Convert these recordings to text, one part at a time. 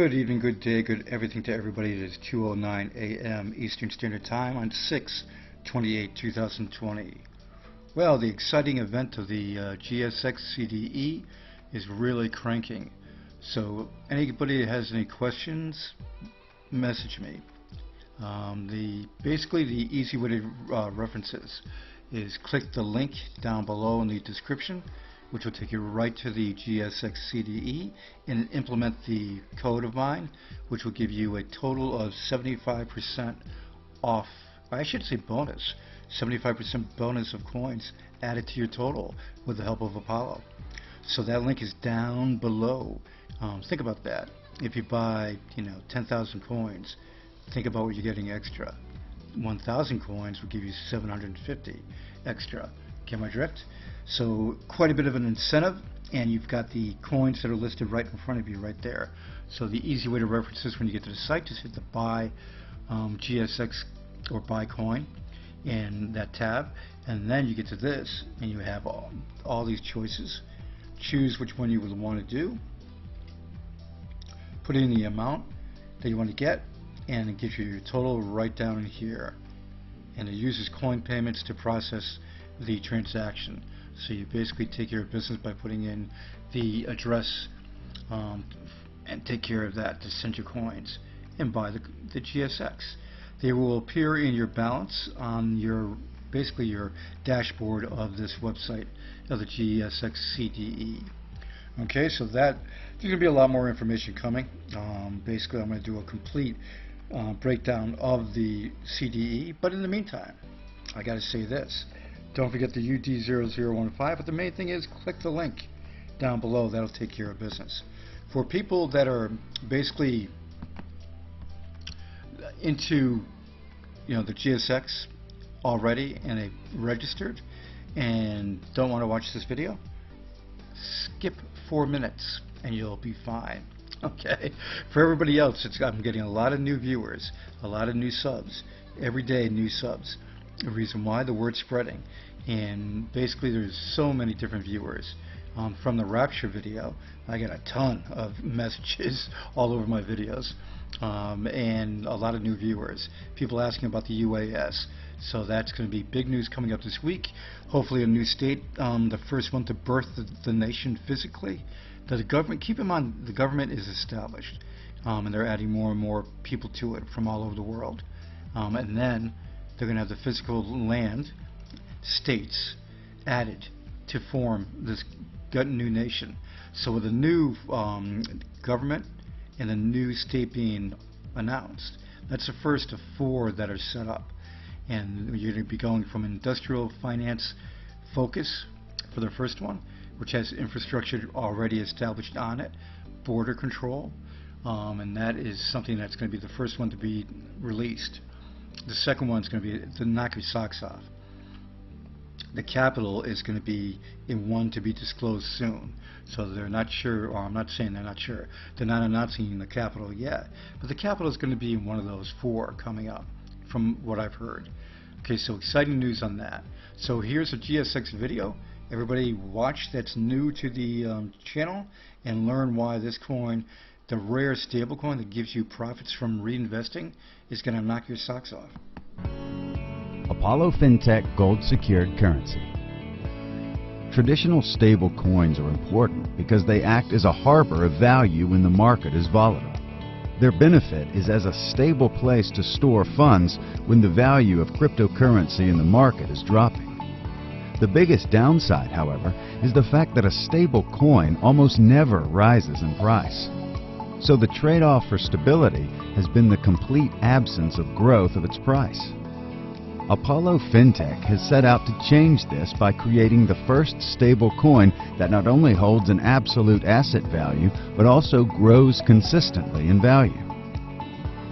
Good evening, good day, good everything to everybody. It is 2:09 a.m. Eastern Standard Time on 6/28/2020. Well, the exciting event of the GSX CDE is really cranking. So anybody that has any questions, message me. Basically the easy way to reference this is click the link down below in the description, which will take you right to the GSX CDE and implement the code of mine, which will give you a total of 75% off, I should say bonus, 75% bonus of coins added to your total with the help of Apollo. So that link is down below. Think about that. If you buy 10,000 coins, think about what you're getting extra. 1,000 coins will give you 750 extra. Get my drift? So quite a bit of an incentive, and you've got the coins that are listed right in front of you right there. So the easy way to reference this, when you get to the site, just hit the buy GSX or buy coin in that tab, and then you get to this and you have all these choices. Choose which one you would want to do, put in the amount that you want to get, and it gives you your total right down in here, and it uses coin payments to process the transaction. So you basically take care of business by putting in the address and take care of that to send your coins and buy the GSX. They will appear in your balance on your basically your dashboard of this website of the GSX CDE. Okay, so there's going to be a lot more information coming. Basically, I'm going to do a complete breakdown of the CDE, but in the meantime, I got to say this. Don't forget the UD0015, but the main thing is click the link down below. That'll take care of business. For people that are basically into the GSX already and they've registered and don't want to watch this video, skip 4 minutes and you'll be fine. Okay. For everybody else, I'm getting a lot of new viewers, a lot of new subs, every day new subs. The reason why, the word's spreading, and basically there's so many different viewers. From the Rapture video, I get a ton of messages all over my videos, and a lot of new viewers, people asking about the UAS. So that's going to be big news coming up this week. Hopefully a new state, the first one to birth the nation physically. The government, keep in mind, the government is established, and they're adding more and more people to it from all over the world, and then they're going to have the physical land, states, added to form this new nation. So with a new government and a new state being announced, that's the first of 4 that are set up. And you're going to be going from industrial finance focus for the first one, which has infrastructure already established on it, border control, and that is something that's going to be the first one to be released. The second one is going to be to knock your socks off. The capital is going to be in one to be disclosed soon. So they're not sure, or I'm not saying they're not sure, they're not announcing the capital yet. But the capital is going to be in one of those 4 coming up, from what I've heard. Okay, so exciting news on that. So here's a GSX video. Everybody watch that's new to the channel and learn why this coin, the rare stable coin that gives you profits from reinvesting, is going to knock your socks off. Apollo FinTech Gold Secured Currency. Traditional stable coins are important because they act as a harbor of value when the market is volatile. Their benefit is as a stable place to store funds when the value of cryptocurrency in the market is dropping. The biggest downside, however, is the fact that a stable coin almost never rises in price. So the trade-off for stability has been the complete absence of growth of its price. Apollo FinTech has set out to change this by creating the first stable coin that not only holds an absolute asset value, but also grows consistently in value.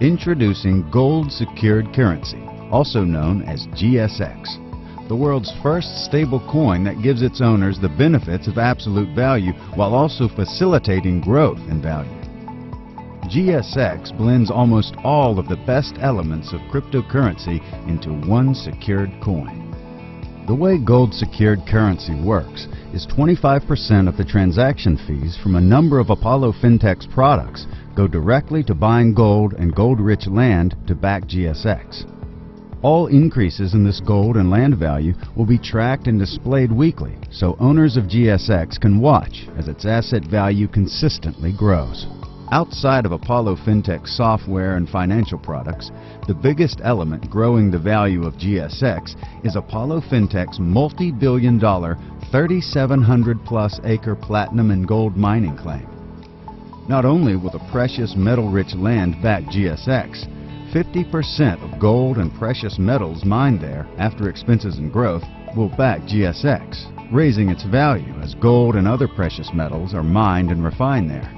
Introducing Gold Secured Currency, also known as GSX, the world's first stable coin that gives its owners the benefits of absolute value while also facilitating growth in value. GSX blends almost all of the best elements of cryptocurrency into one secured coin. The way gold secured currency works is 25% of the transaction fees from a number of Apollo FinTech's products go directly to buying gold and gold-rich land to back GSX. All increases in this gold and land value will be tracked and displayed weekly, so owners of GSX can watch as its asset value consistently grows. Outside of Apollo FinTech software and financial products, the biggest element growing the value of GSX is Apollo FinTech's multi-billion-dollar 3,700-plus acre platinum and gold mining claim. Not only will the precious metal-rich land back GSX, 50% of gold and precious metals mined there after expenses and growth will back GSX, raising its value as gold and other precious metals are mined and refined there.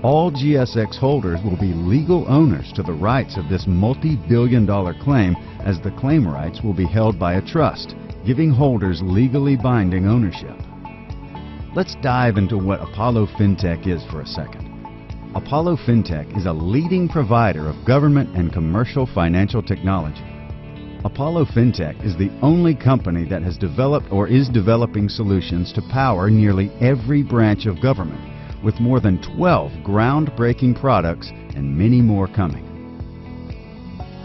All GSX holders will be legal owners to the rights of this multi-billion-dollar claim, as the claim rights will be held by a trust, giving holders legally binding ownership. Let's dive into what Apollo FinTech is for a second. Apollo FinTech is a leading provider of government and commercial financial technology. Apollo FinTech is the only company that has developed or is developing solutions to power nearly every branch of government, with more than 12 groundbreaking products and many more coming.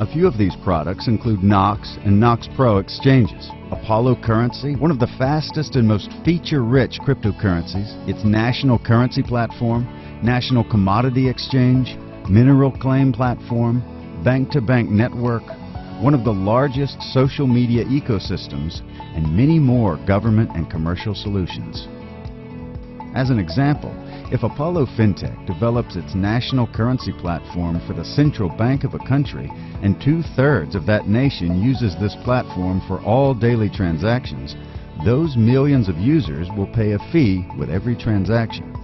A few of these products include Knox and Knox Pro exchanges, Apollo Currency, one of the fastest and most feature-rich cryptocurrencies, its national currency platform, National Commodity Exchange, Mineral Claim Platform, Bank-to-Bank Network, one of the largest social media ecosystems, and many more government and commercial solutions. As an example, if Apollo FinTech develops its national currency platform for the central bank of a country, and 2/3 of that nation uses this platform for all daily transactions, those millions of users will pay a fee with every transaction.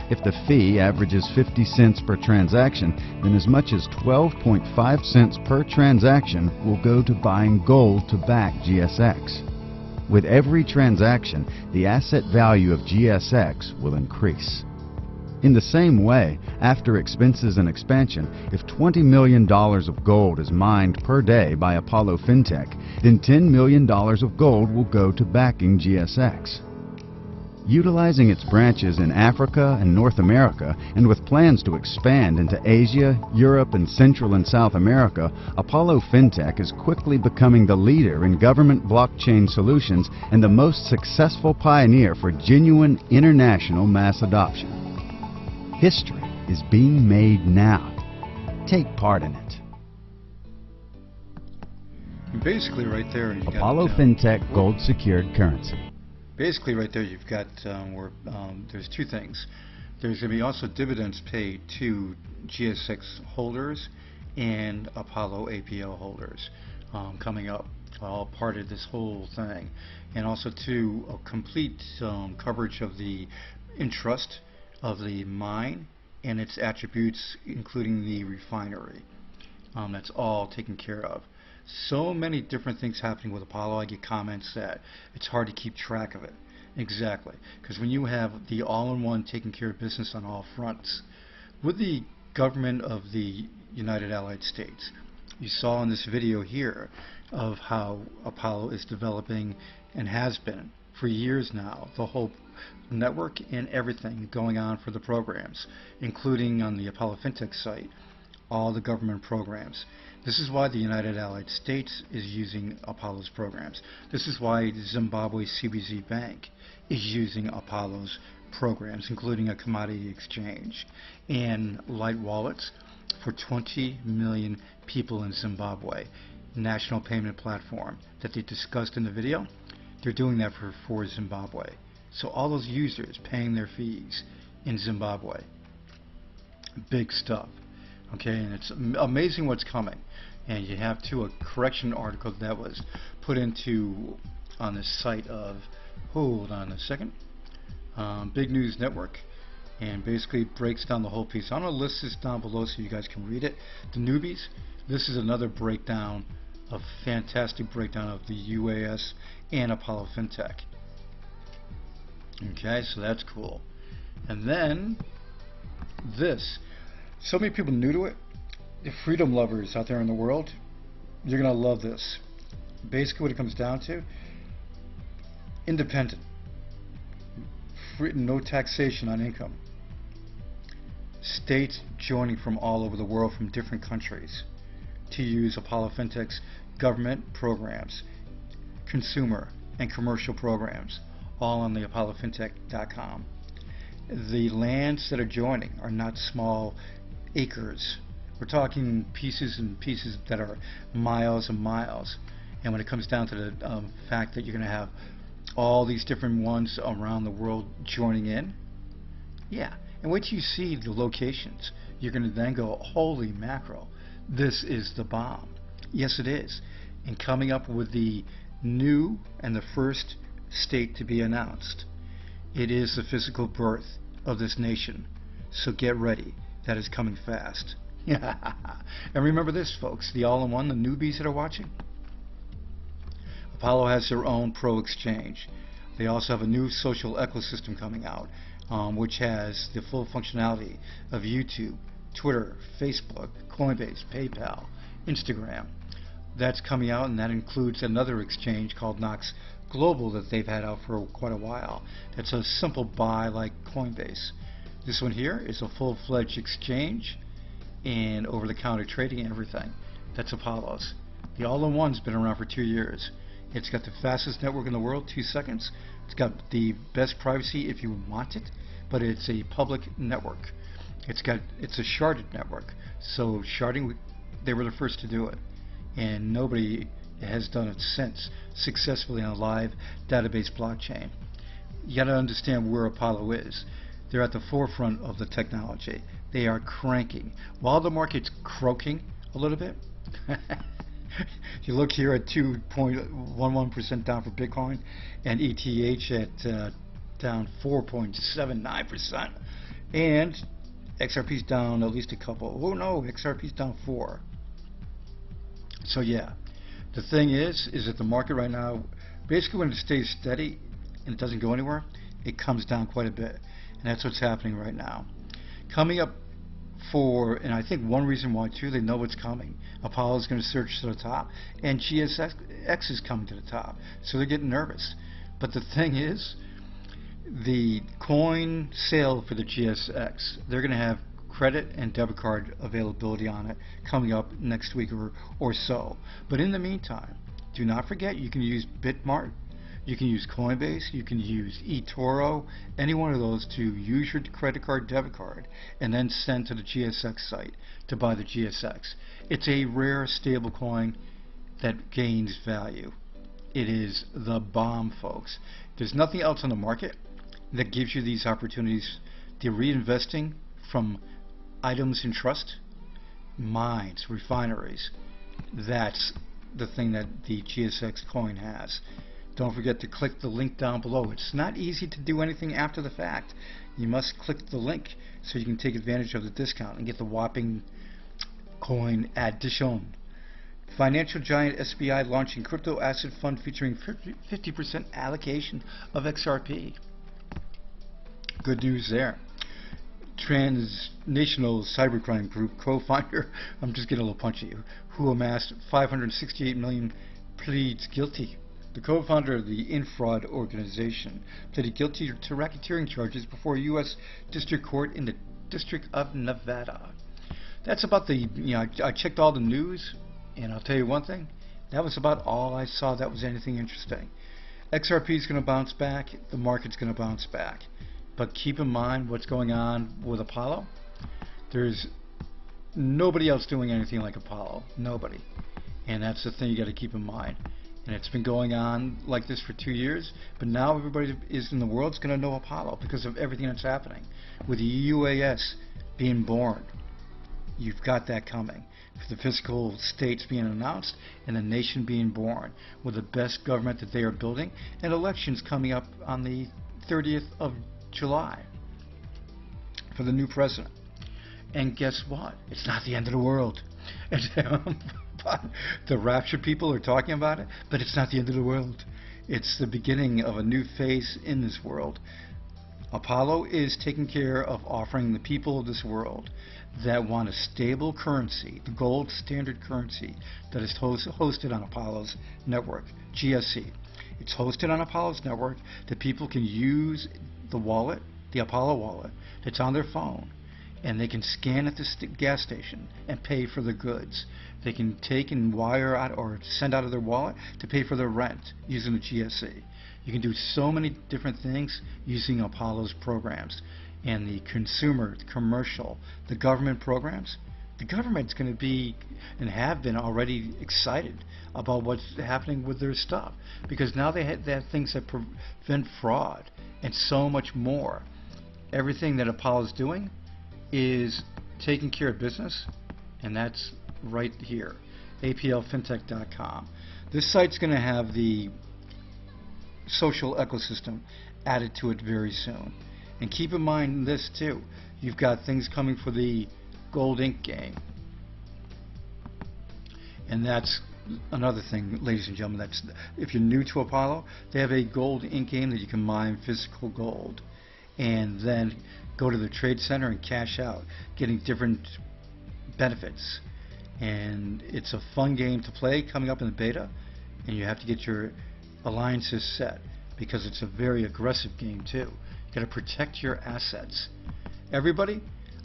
If the fee averages 50 cents per transaction, then as much as 12.5 cents per transaction will go to buying gold to back GSX. With every transaction, the asset value of GSX will increase. In the same way, after expenses and expansion, if $20 million of gold is mined per day by Apollo FinTech, then $10 million of gold will go to backing GSX. Utilizing its branches in Africa and North America, and with plans to expand into Asia, Europe, and Central and South America, Apollo FinTech is quickly becoming the leader in government blockchain solutions and the most successful pioneer for genuine international mass adoption. History is being made now. Take part in it. Basically right there you got Apollo FinTech gold secured currency. Basically right there you've got there's two things. There's going to be also dividends paid to GSX holders and Apollo APO holders coming up, all part of this whole thing. And also to a complete coverage of the interest of the mine and its attributes, including the refinery. That's all taken care of. So many different things happening with Apollo. I get comments that it's hard to keep track of it. Exactly, because when you have the all-in-one taking care of business on all fronts, with the government of the United Allied States, you saw in this video here of how Apollo is developing and has been for years now, the whole network and everything going on for the programs, including on the Apollo FinTech site, all the government programs. This is why the United Allied States is using Apollo's programs. This is why Zimbabwe CBZ Bank is using Apollo's programs, including a commodity exchange and light wallets for 20 million people in Zimbabwe, national payment platform that they discussed in the video. They're doing that for Zimbabwe. So all those users paying their fees in Zimbabwe. Big stuff. Okay, and it's amazing what's coming. And you have too a correction article that was put into on the site of, hold on a second, Big News Network, and basically breaks down the whole piece. I'm going to list this down below so you guys can read it. The newbies, this is another breakdown, a fantastic breakdown of the UAS and Apollo FinTech. Okay, so that's cool. And then this, so many people new to it. The freedom lovers out there in the world, you're gonna love this. Basically what it comes down to, independent, free, no taxation on income, states joining from all over the world from different countries to use Apollo FinTech's government programs, consumer and commercial programs, all on the apollofintech.com. The lands that are joining are not small acres. We're talking pieces and pieces that are miles and miles. And when it comes down to the fact that you're going to have all these different ones around the world joining in, yeah. And wait till you see the locations. You're going to then go, holy mackerel, this is the bomb. Yes, it is. And coming up with the new and the first state to be announced, it is the physical birth of this nation. So get ready. That is coming fast. And remember this, folks, the all-in-one, the newbies that are watching, Apollo has their own Pro Exchange. They also have a new social ecosystem coming out, which has the full functionality of YouTube, Twitter, Facebook, Coinbase, PayPal, Instagram. That's coming out, and that includes another exchange called Knox Global that they've had out for quite a while. That's a simple buy like Coinbase. This one here is a full-fledged exchange and over-the-counter trading and everything. That's Apollo's. The all-in-one's been around for 2 years. It's got the fastest network in the world, 2 seconds. It's got the best privacy if you want it, but it's a public network. It's a sharded network. So sharding, they were the first to do it, and nobody has done it since successfully on a live database blockchain. You got to understand where Apollo is. They're at the forefront of the technology. They are cranking. While the market's croaking a little bit, you look here at 2.11% down for Bitcoin, and ETH at down 4.79%, and XRP's down at least a couple. Oh no, XRP's down 4. So yeah, the thing is that the market right now, basically when it stays steady and it doesn't go anywhere, it comes down quite a bit, and that's what's happening right now. Coming up for, and I think one reason why too, they know what's coming. Apollo is going to surge to the top, and GSX is coming to the top, so they're getting nervous. But the thing is, the coin sale for the GSX, they're going to have credit and debit card availability on it coming up next week or so. But in the meantime, do not forget you can use BITMART, you can use Coinbase, you can use eTORO, any one of those to use your credit card, debit card, and then send to the GSX site to buy the GSX. It's a rare stable coin that gains value. It is the bomb, folks. There's nothing else on the market that gives you these opportunities. The reinvesting from items in trust, mines, refineries, that's the thing that the GSX coin has. Don't forget to click the link down below. It's not easy to do anything after the fact. You must click the link so you can take advantage of the discount and get the whopping coin addition. Financial giant SBI launching crypto asset fund featuring 50% allocation of XRP. Good news there. Transnational cybercrime group co-founder, I'm just getting a little punchy, who amassed 568 million, pleads guilty. The co-founder of the Infraud organization pleaded guilty to racketeering charges before a U.S. District Court in the District of Nevada. That's about the, I checked all the news, and I'll tell you one thing, that was about all I saw that was anything interesting. XRP is going to bounce back, the market's going to bounce back. But keep in mind what's going on with Apollo. There's nobody else doing anything like Apollo. Nobody. And that's the thing you got to keep in mind. And it's been going on like this for 2 years, but now everybody is in the world is going to know Apollo because of everything that's happening. With the UAS being born, you've got that coming. For the physical states being announced and the nation being born with the best government that they are building, and elections coming up on the 30th of July for the new president. And guess what? It's not the end of the world. The rapture people are talking about it, but it's not the end of the world. It's the beginning of a new phase in this world. Apollo is taking care of offering the people of this world that want a stable currency, the gold standard currency that is hosted on Apollo's network, GSC. It's hosted on Apollo's network that people can use the wallet, the Apollo wallet, that's on their phone, and they can scan at the gas station and pay for the goods. They can take and wire out or send out of their wallet to pay for their rent using the GSE. You can do so many different things using Apollo's programs. And the consumer, the commercial, the government programs, the government's going to be and have been already excited about what's happening with their stuff, because now they have things that prevent fraud and so much more. Everything that Apollo's doing is taking care of business, and that's right here, aplfintech.com. This site's going to have the social ecosystem added to it very soon. And keep in mind this too, you've got things coming for the Goldinc game. And that's another thing, ladies and gentlemen, that's, if you're new to Apollo, they have a Goldinc game that you can mine physical gold and then go to the trade center and cash out, getting different benefits. And it's a fun game to play coming up in the beta, and you have to get your alliances set because it's a very aggressive game too. You got to protect your assets. Everybody,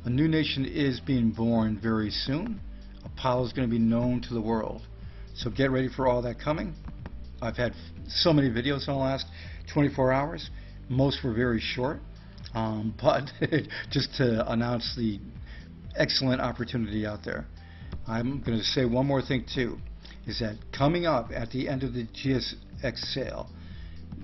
a new nation is being born very soon. Apollo is going to be known to the world. So get ready for all that coming. I've had so many videos in the last 24 hours. Most were very short, but just to announce the excellent opportunity out there. I'm going to say one more thing too, is that coming up at the end of the GSX sale,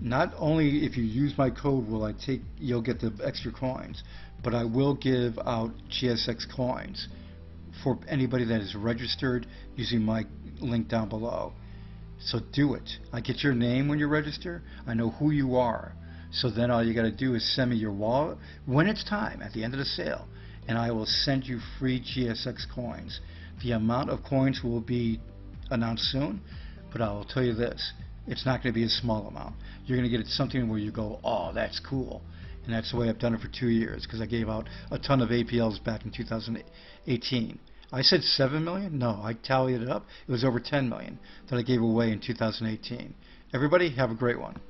not only if you use my code will you'll get the extra coins, but I will give out GSX coins for anybody that is registered using my link down below. So do it. I get your name when you register. I know who you are. So then all you got to do is send me your wallet when it's time at the end of the sale, and I will send you free GSX coins. The amount of coins will be announced soon, but I will tell you this, it's not going to be a small amount. You're going to get something where you go, oh, that's cool. And that's the way I've done it for 2 years, because I gave out a ton of APLs back in 2018. I said 7 million? No, I tallied it up. It was over 10 million that I gave away in 2018. Everybody, have a great one.